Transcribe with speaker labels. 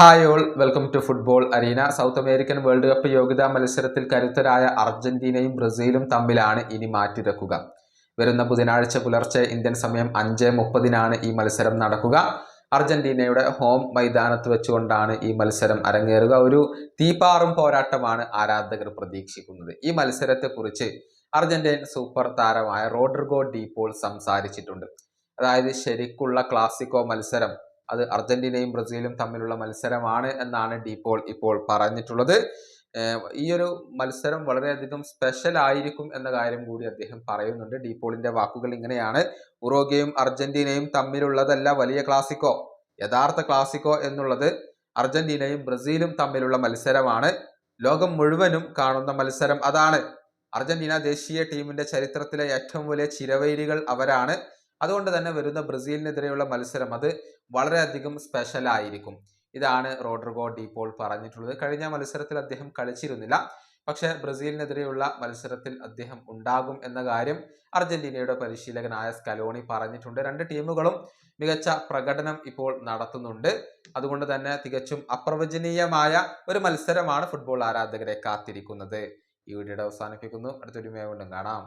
Speaker 1: Hi all, welcome to football arena. South American World Cup യോഗ്യതാ മത്സരത്തിൽ കരുത്തരായ അർജന്റീനയും ബ്രസീലും തമ്മിലാണ് ഇനി മാറ്റിരക്കുക. വരുന്ന ബുധനാഴ്ച പുലർച്ചെ ഇന്ത്യൻ സമയം 5:30 ഈ മത്സരം നടക്കുക. അർജന്റീനയുടെ ഹോം മൈതാനത്ത് വെച്ചുകൊണ്ടാണ് ഈ മത്സരം അരങ്ങേറുക. ഒരു തീപാറും പോരാട്ടമാണ് ആരാധകർ പ്രതീക്ഷിക്കുന്നത്. ഈ മത്സരത്തെക്കുറിച്ച് അർജന്റീൻ സൂപ്പർ താരമായ റോഡ്രിഗോ ഡി പോൾ സംസാരിച്ചിട്ടുണ്ട്. അതായത് ശരിക്കുള്ള ക്ലാസിക്കോ മത്സരം അത് അർജന്റീനയും ബ്രസീലും തമ്മിലുള്ള മത്സരമാണ് എന്നാണ് ഡി പോൾ ഇപ്പോൾ പറഞ്ഞിട്ടുള്ളത്. ഈ ഒരു മത്സരം വളരെയധികം സ്പെഷ്യൽ ആയിരിക്കും എന്ന കാര്യം കൂടി അദ്ദേഹം പറയുന്നുണ്ട്. ഡി പോളിന്റെ വാക്കുകൾ ഇങ്ങനെയാണ്: ഉറുഗ്വേയും അർജന്റീനയും തമ്മിലുള്ളതല്ല വലിയ ക്ലാസിക്കോ. യഥാർത്ഥ ക്ലാസിക്കോ എന്നുള്ളത് അർജന്റീനയും ബ്രസീലും തമ്മിലുള്ള മത്സരമാണ്. ലോകം മുഴുവനും കാണുന്ന മത്സരം അതാണ്. അർജന്റീന ദേശീയ ടീമിന്റെ ചരിത്രത്തിലെ ഏറ്റവും വലിയ ചിരവൈരികൾ അവരാണ്. അതുകൊണ്ട് തന്നെ വരുന്ന ബ്രസീലിനെതിരെയുള്ള മത്സരം അത് വളരെയധികം സ്പെഷ്യൽ ആയിരിക്കും. ഇതാണ് റോഡ്രിഗോ ഡി പോൾ പറഞ്ഞിട്ടുള്ളത്. കഴിഞ്ഞ മത്സരത്തിൽ അദ്ദേഹം കളിച്ചിരുന്നില്ല, പക്ഷെ ബ്രസീലിനെതിരെയുള്ള മത്സരത്തിൽ അദ്ദേഹം ഉണ്ടാകും എന്ന കാര്യം അർജന്റീനയുടെ പരിശീലകനായ സ്കലോണി പറഞ്ഞിട്ടുണ്ട്. രണ്ട് ടീമുകളും മികച്ച പ്രകടനം ഇപ്പോൾ നടത്തുന്നുണ്ട്. അതുകൊണ്ട് തന്നെ തികച്ചും അപ്രവചനീയമായ ഒരു മത്സരമാണ് ഫുട്ബോൾ ആരാധകരെ കാത്തിരിക്കുന്നത്. ഈ വീഡിയോയുടെ അവസാനിപ്പിക്കുന്നു. അടുത്തൊരു വീഡിയോയിൽ വീണ്ടും കാണാം.